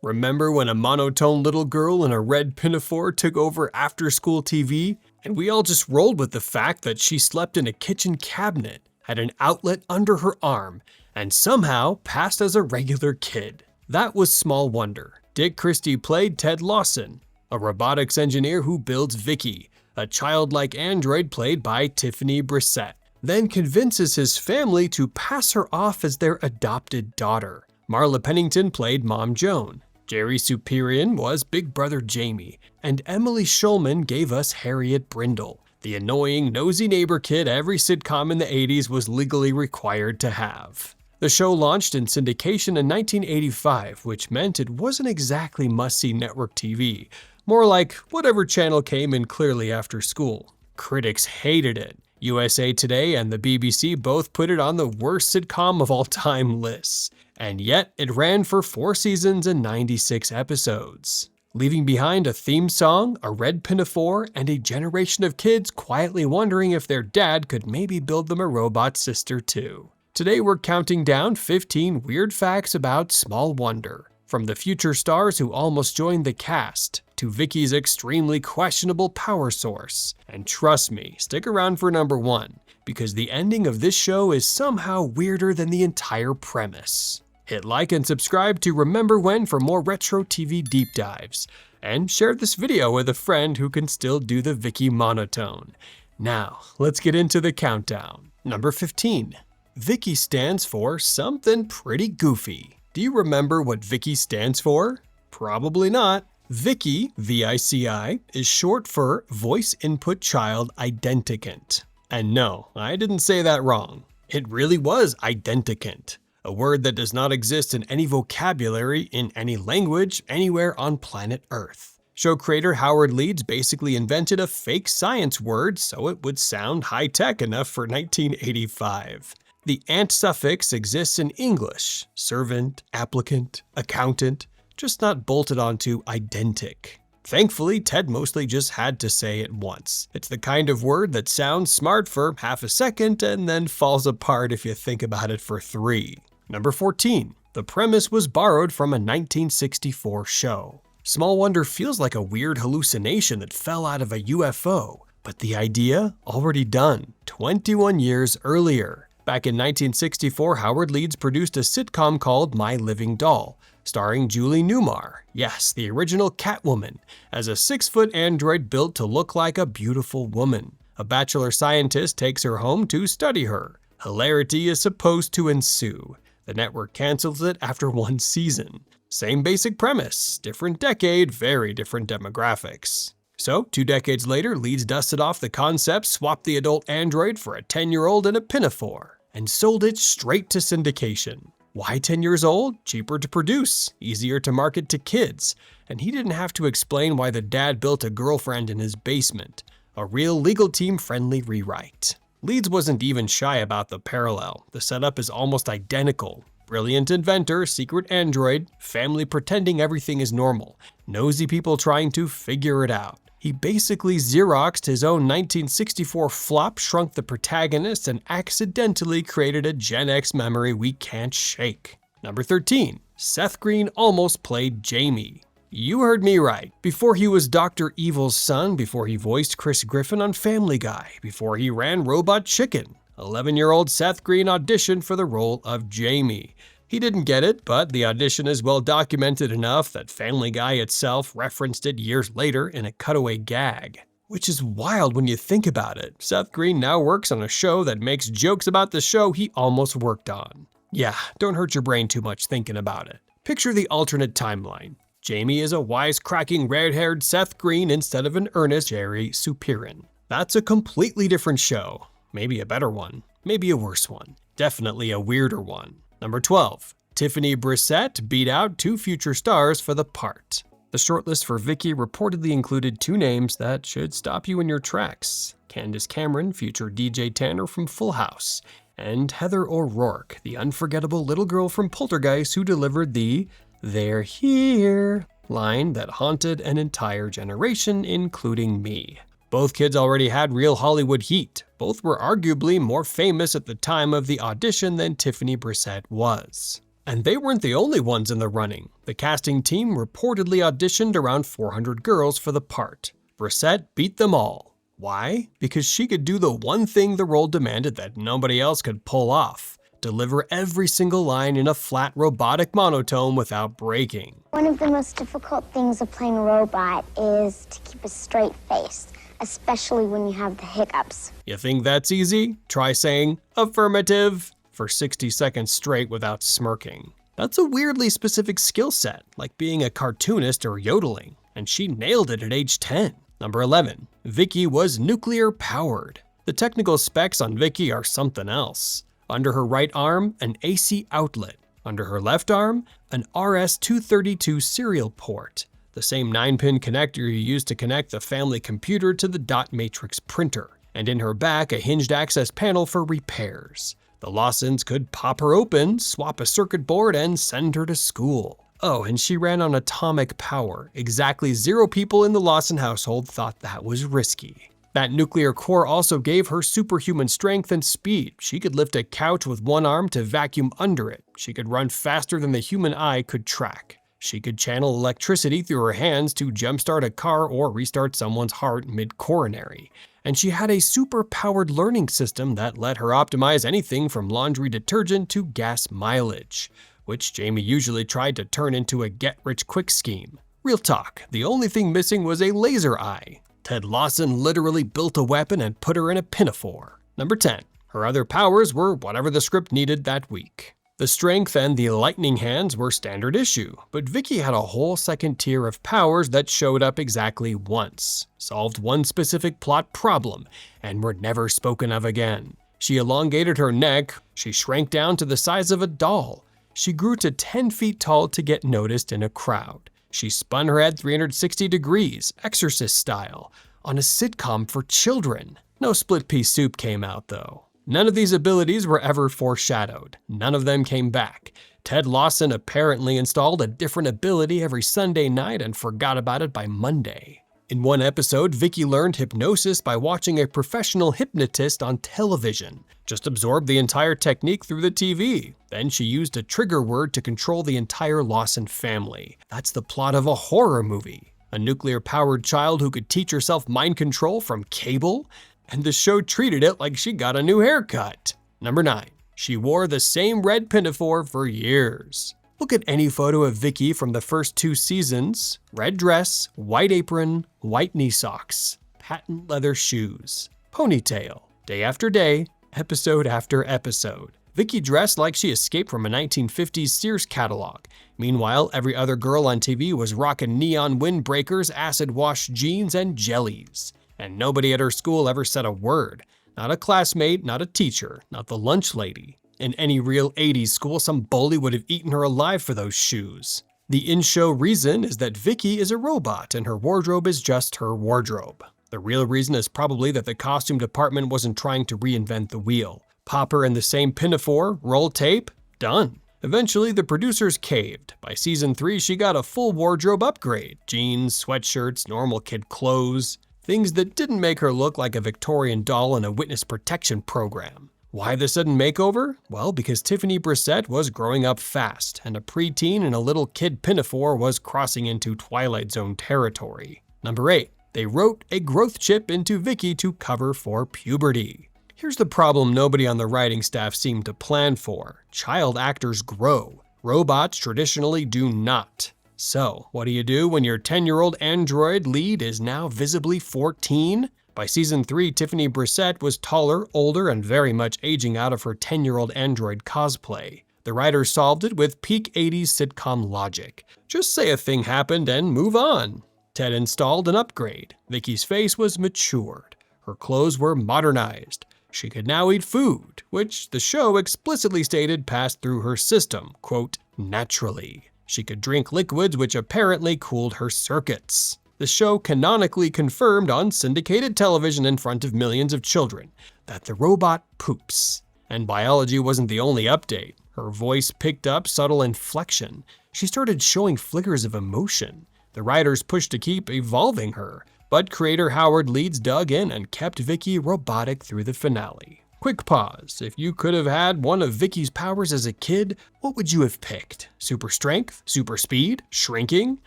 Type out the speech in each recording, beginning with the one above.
Remember when a monotone little girl in a red pinafore took over after-school TV? And we all just rolled with the fact that she slept in a kitchen cabinet, had an outlet under her arm, and somehow passed as a regular kid. That was Small Wonder. Dick Christie played Ted Lawson, a robotics engineer who builds Vicki, a childlike android played by Tiffany Brissette, then convinces his family to pass her off as their adopted daughter. Marla Pennington played Mom Joan. Jerry Superian was Big Brother Jamie, and Emily Schulman gave us Harriet Brindle, the annoying, nosy neighbor kid every sitcom in the 80s was legally required to have. The show launched in syndication in 1985, which meant it wasn't exactly must-see network TV, more like whatever channel came in clearly after school. Critics hated it. USA Today and the BBC both put it on the worst sitcom of all time lists. And yet, it ran for 4 seasons and 96 episodes, leaving behind a theme song, a red pinafore, and a generation of kids quietly wondering if their dad could maybe build them a robot sister too. Today we're counting down 15 weird facts about Small Wonder, from the future stars who almost joined the cast, to Vicky's extremely questionable power source. And trust me, stick around for number 1, because the ending of this show is somehow weirder than the entire premise. Hit like and subscribe to Remember When for more retro TV deep dives, and share this video with a friend who can still do the Vicky monotone. Now, let's get into the countdown. Number 15. Vicky stands for something pretty goofy. Do you remember what Vicky stands for? Probably not. Vicky, V.I.C.I, is short for Voice Input Child Identicant. And no, I didn't say that wrong. It really was identicant. A word that does not exist in any vocabulary, in any language, anywhere on planet Earth. Show creator Howard Leeds basically invented a fake science word so it would sound high-tech enough for 1985. The ant suffix exists in English, servant, applicant, accountant, just not bolted onto identic. Thankfully, Ted mostly just had to say it once. It's the kind of word that sounds smart for half a second and then falls apart if you think about it for 3. Number 14. The premise was borrowed from a 1964 show. Small Wonder feels like a weird hallucination that fell out of a UFO, but the idea already done 21 years earlier. Back in 1964, Howard Leeds produced a sitcom called My Living Doll, starring Julie Newmar, yes, the original Catwoman, as a 6-foot android built to look like a beautiful woman. A bachelor scientist takes her home to study her. Hilarity is supposed to ensue. The network cancels it after 1 season. Same basic premise, different decade, very different demographics. So, 2 decades later, Leeds dusted off the concept, swapped the adult android for a 10-year-old in a pinafore, and sold it straight to syndication. Why 10 years old? Cheaper to produce, easier to market to kids, and he didn't have to explain why the dad built a girlfriend in his basement. A real legal team-friendly rewrite. Leeds wasn't even shy about the parallel. The setup is almost identical. Brilliant inventor, secret android, family pretending everything is normal, nosy people trying to figure it out. He basically Xeroxed his own 1964 flop, shrunk the protagonist, and accidentally created a Gen X memory we can't shake. Number 13. Seth Green almost played Jamie. You heard me right. Before he was Dr. Evil's son, before he voiced Chris Griffin on Family Guy, before he ran Robot Chicken, 11-year-old Seth Green auditioned for the role of Jamie. He didn't get it, but the audition is well documented enough that Family Guy itself referenced it years later in a cutaway gag. Which is wild when you think about it. Seth Green now works on a show that makes jokes about the show he almost worked on. Yeah, don't hurt your brain too much thinking about it. Picture the alternate timeline. Jamie is a wisecracking red-haired Seth Green instead of an earnest Jerry Superian. That's a completely different show. Maybe a better one, maybe a worse one, definitely a weirder one. Number 12. Tiffany Brissette beat out 2 future stars for the part. The shortlist for Vicky reportedly included 2 names that should stop you in your tracks. Candace Cameron, future DJ Tanner from Full House, and Heather O'Rourke, the unforgettable little girl from Poltergeist who delivered the "They're here" line that haunted an entire generation, including me. Both kids already had real Hollywood heat. Both were arguably more famous at the time of the audition than Tiffany Brissette was. And they weren't the only ones in the running. The casting team reportedly auditioned around 400 girls for the part. Brissette beat them all. Why? Because she could do the one thing the role demanded that nobody else could pull off: deliver every single line in a flat robotic monotone without breaking. One of the most difficult things of playing a robot is to keep a straight face, especially when you have the hiccups. You think that's easy? Try saying affirmative for 60 seconds straight without smirking. That's a weirdly specific skill set, like being a cartoonist or yodeling, and she nailed it at age 10. Number 11. Vicky was nuclear powered. The technical specs on Vicky are something else. Under her right arm, an AC outlet. Under her left arm, an RS-232 serial port, the same 9-pin connector you use to connect the family computer to the dot matrix printer. And in her back, a hinged access panel for repairs. The Lawsons could pop her open, swap a circuit board, and send her to school. Oh, and she ran on atomic power. Exactly 0 people in the Lawson household thought that was risky. That nuclear core also gave her superhuman strength and speed. She could lift a couch with one arm to vacuum under it. She could run faster than the human eye could track. She could channel electricity through her hands to jumpstart a car or restart someone's heart mid-coronary. And she had a super-powered learning system that let her optimize anything from laundry detergent to gas mileage, which Jamie usually tried to turn into a get-rich-quick scheme. Real talk, the only thing missing was a laser eye. Ted Lawson literally built a weapon and put her in a pinafore. Number 10. Her other powers were whatever the script needed that week. The strength and the lightning hands were standard issue, but Vicky had a whole second tier of powers that showed up exactly once, solved one specific plot problem, and were never spoken of again. She elongated her neck, she shrank down to the size of a doll, she grew to 10 feet tall to get noticed in a crowd. She spun her head 360 degrees, Exorcist style, on a sitcom for children. No split pea soup came out though. None of these abilities were ever foreshadowed. None of them came back. Ted Lawson apparently installed a different ability every Sunday night and forgot about it by Monday. In one episode, Vicky learned hypnosis by watching a professional hypnotist on television. Just absorbed the entire technique through the TV. Then she used a trigger word to control the entire Lawson family. That's the plot of a horror movie. A nuclear-powered child who could teach herself mind control from cable? And the show treated it like she got a new haircut. Number 9. She wore the same red pinafore for years. Look at any photo of Vicky from the first 2 seasons. Red dress, white apron, white knee socks, patent leather shoes, ponytail. Day after day, episode after episode. Vicky dressed like she escaped from a 1950s Sears catalog. Meanwhile, every other girl on TV was rocking neon windbreakers, acid-wash jeans, and jellies. And nobody at her school ever said a word. Not a classmate, not a teacher, not the lunch lady. In any real 80s school, some bully would have eaten her alive for those shoes. The in-show reason is that Vicky is a robot and her wardrobe is just her wardrobe. The real reason is probably that the costume department wasn't trying to reinvent the wheel. Pop her in the same pinafore, roll tape, done. Eventually, the producers caved. By season 3, she got a full wardrobe upgrade. Jeans, sweatshirts, normal kid clothes. Things that didn't make her look like a Victorian doll in a witness protection program. Why the sudden makeover? Well, because Tiffany Brissette was growing up fast, and a preteen in a little kid pinafore was crossing into Twilight Zone territory. Number 8. They wrote a growth chip into Vicky to cover for puberty. Here's the problem nobody on the writing staff seemed to plan for. Child actors grow. Robots traditionally do not. So, what do you do when your 10-year-old android lead is now visibly 14? By season 3, Tiffany Brissette was taller, older, and very much aging out of her 10-year-old android cosplay. The writers solved it with peak 80s sitcom logic. Just say a thing happened and move on. Ted installed an upgrade. Vicky's face was matured. Her clothes were modernized. She could now eat food, which the show explicitly stated passed through her system, quote, naturally. She could drink liquids which apparently cooled her circuits. The show canonically confirmed on syndicated television in front of millions of children that the robot poops. And biology wasn't the only update. Her voice picked up subtle inflection. She started showing flickers of emotion. The writers pushed to keep evolving her, but creator Howard Leeds dug in and kept Vicky robotic through the finale. Quick pause. If you could have had one of Vicky's powers as a kid, what would you have picked? Super strength? Super speed? Shrinking?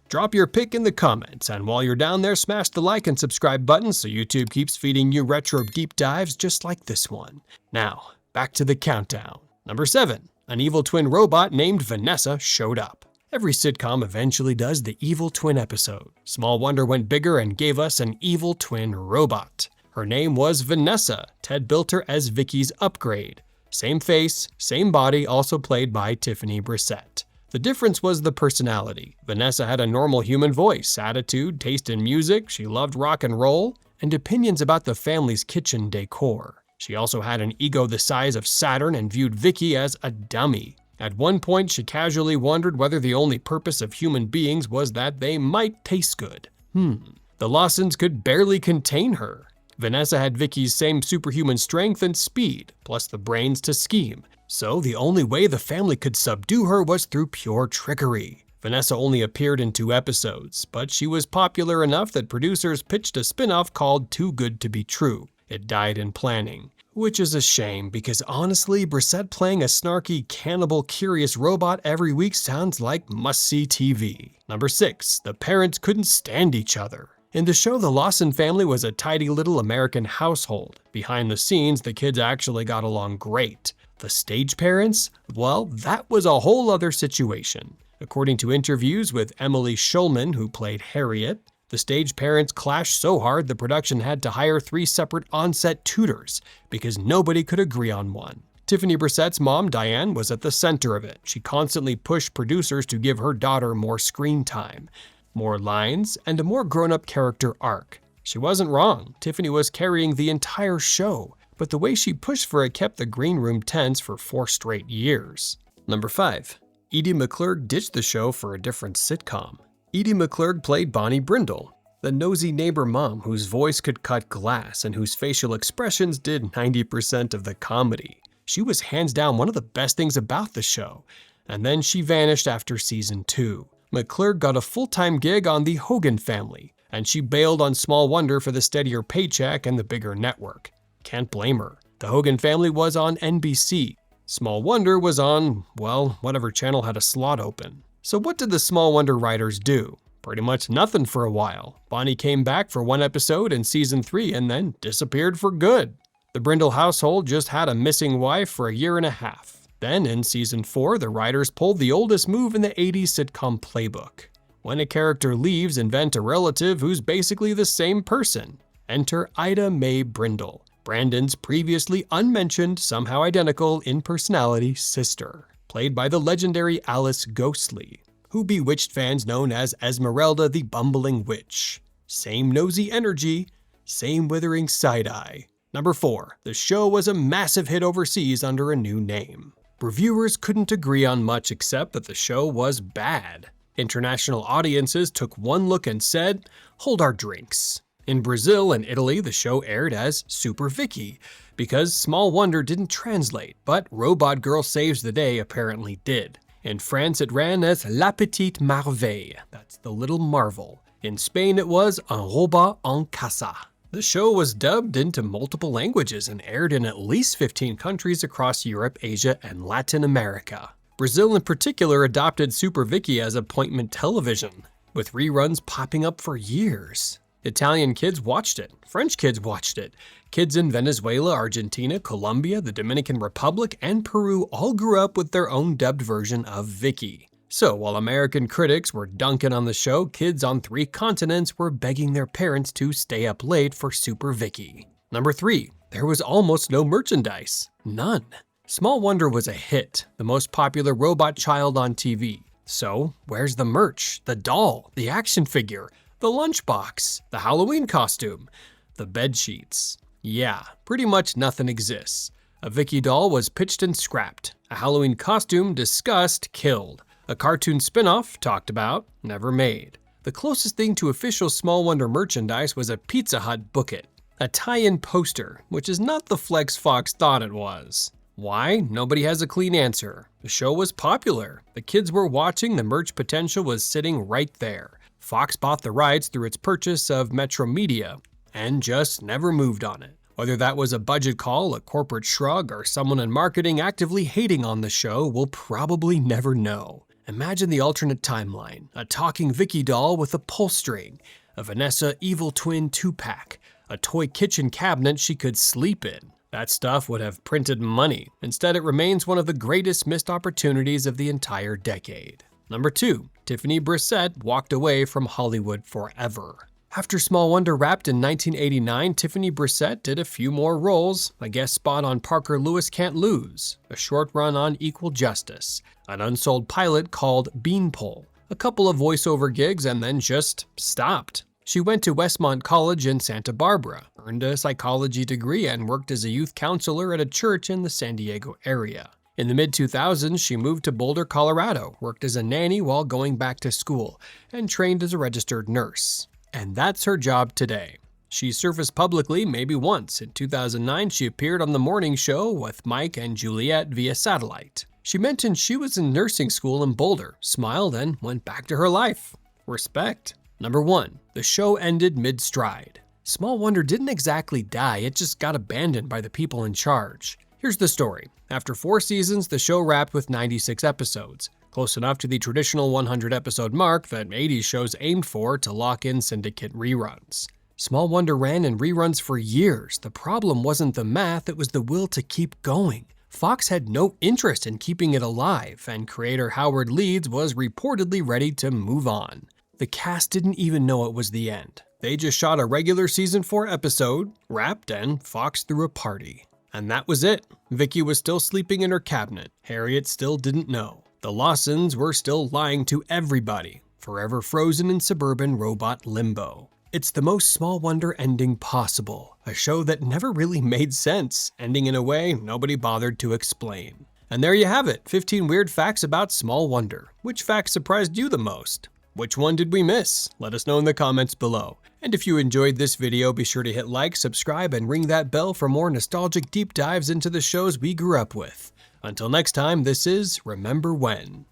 Drop your pick in the comments, and while you're down there, smash the like and subscribe buttons so YouTube keeps feeding you retro deep dives just like this one. Now, back to the countdown. Number 7. An evil twin robot named Vanessa showed up. Every sitcom eventually does the evil twin episode. Small Wonder went bigger and gave us an evil twin robot. Her name was Vanessa. Ted built her as Vicky's upgrade. Same face, same body, also played by Tiffany Brissette. The difference was the personality. Vanessa had a normal human voice, attitude, taste in music, she loved rock and roll, and opinions about the family's kitchen decor. She also had an ego the size of Saturn and viewed Vicky as a dummy. At one point, she casually wondered whether the only purpose of human beings was that they might taste good. The Lawsons could barely contain her. Vanessa had Vicky's same superhuman strength and speed, plus the brains to scheme. So the only way the family could subdue her was through pure trickery. Vanessa only appeared in 2 episodes, but she was popular enough that producers pitched a spin-off called Too Good to Be True. It died in planning. Which is a shame, because honestly, Brissett playing a snarky, cannibal, curious robot every week sounds like must-see TV. Number 6. The parents couldn't stand each other. In the show, the Lawson family was a tidy little American household. Behind the scenes, the kids actually got along great. The stage parents? Well, that was a whole other situation. According to interviews with Emily Schulman, who played Harriet, the stage parents clashed so hard the production had to hire 3 separate on-set tutors because nobody could agree on one. Tiffany Brissette's mom, Diane, was at the center of it. She constantly pushed producers to give her daughter more screen time, more lines, and a more grown-up character arc. She wasn't wrong. Tiffany was carrying the entire show, but the way she pushed for it kept the green room tense for 4 straight years. Number 5. Edie McClurg ditched the show for a different sitcom. Edie McClurg played Bonnie Brindle, the nosy neighbor mom whose voice could cut glass and whose facial expressions did 90% of the comedy. She was hands down one of the best things about the show, and then she vanished after season 2. McClurg got a full-time gig on The Hogan Family, and she bailed on Small Wonder for the steadier paycheck and the bigger network. Can't blame her. The Hogan Family was on NBC. Small Wonder was on, well, whatever channel had a slot open. So what did the Small Wonder writers do? Pretty much nothing for a while. Bonnie came back for 1 episode in season 3 and then disappeared for good. The Brindle household just had a missing wife for a year and a half. Then in season 4, the writers pulled the oldest move in the 80s sitcom playbook. When a character leaves, invent a relative who's basically the same person. Enter Ida Mae Brindle, Brandon's previously unmentioned, somehow identical in personality sister, played by the legendary Alice Ghostly, who bewitched fans known as Esmeralda the Bumbling Witch. Same nosy energy, same withering side-eye. Number 4. The show was a massive hit overseas under a new name. Reviewers couldn't agree on much except that the show was bad. International audiences took one look and said, "Hold our drinks." In Brazil and Italy, the show aired as Super Vicky, because Small Wonder didn't translate, but Robot Girl Saves the Day apparently did. In France, it ran as La Petite Merveille, that's the Little Marvel. In Spain, it was Un Robot en Casa. The show was dubbed into multiple languages and aired in at least 15 countries across Europe, Asia, and Latin America. Brazil in particular adopted Super Vicky as appointment television, with reruns popping up for years. Italian kids watched it, French kids watched it. Kids in Venezuela, Argentina, Colombia, the Dominican Republic, and Peru all grew up with their own dubbed version of Vicky. So while American critics were dunking on the show, kids on 3 continents were begging their parents to stay up late for Super Vicky. Number 3. There was almost no merchandise. None. Small Wonder was a hit, the most popular robot child on TV. So where's the merch, the doll, the action figure, the lunchbox, the Halloween costume, the bed sheets? Yeah, pretty much nothing exists. A Vicky doll was pitched and scrapped. A Halloween costume discussed, killed. A cartoon spin-off, talked about, never made. The closest thing to official Small Wonder merchandise was a Pizza Hut booklet, a tie-in poster, which is not the flex Fox thought it was. Why? Nobody has a clean answer. The show was popular. The kids were watching, the merch potential was sitting right there. Fox bought the rights through its purchase of Metro Media, and just never moved on it. Whether that was a budget call, a corporate shrug, or someone in marketing actively hating on the show, we'll probably never know. Imagine the alternate timeline: a talking Vicki doll with a pull string, a Vanessa evil twin 2-pack, a toy kitchen cabinet she could sleep in. That stuff would have printed money. Instead, it remains one of the greatest missed opportunities of the entire decade. Number 2. Tiffany Brissette walked away from Hollywood forever. After Small Wonder wrapped in 1989, Tiffany Brissette did a few more roles: a guest spot on Parker Lewis Can't Lose, a short run on Equal Justice, an unsold pilot called Beanpole, a couple of voiceover gigs, and then just stopped. She went to Westmont College in Santa Barbara, earned a psychology degree, and worked as a youth counselor at a church in the San Diego area. In the mid-2000s, she moved to Boulder, Colorado, worked as a nanny while going back to school, and trained as a registered nurse. And that's her job today. She surfaced publicly maybe once. In 2009, she appeared on The Morning Show with Mike and Juliet via satellite. She mentioned she was in nursing school in Boulder, smiled, and went back to her life. Respect. Number 1. The show ended mid-stride. Small Wonder didn't exactly die, it just got abandoned by the people in charge. Here's the story. After 4 seasons, the show wrapped with 96 episodes. Close enough to the traditional 100-episode mark that 80s shows aimed for to lock in syndicate reruns. Small Wonder ran in reruns for years. The problem wasn't the math, it was the will to keep going. Fox had no interest in keeping it alive, and creator Howard Leeds was reportedly ready to move on. The cast didn't even know it was the end. They just shot a regular season 4 episode, wrapped, and Fox threw a party. And that was it. Vicky was still sleeping in her cabinet. Harriet still didn't know. The Lawsons were still lying to everybody, forever frozen in suburban robot limbo. It's the most Small Wonder ending possible, a show that never really made sense, ending in a way nobody bothered to explain. And there you have it, 15 weird facts about Small Wonder. Which fact surprised you the most? Which one did we miss? Let us know in the comments below. And if you enjoyed this video, be sure to hit like, subscribe, and ring that bell for more nostalgic deep dives into the shows we grew up with. Until next time, this is Remember When.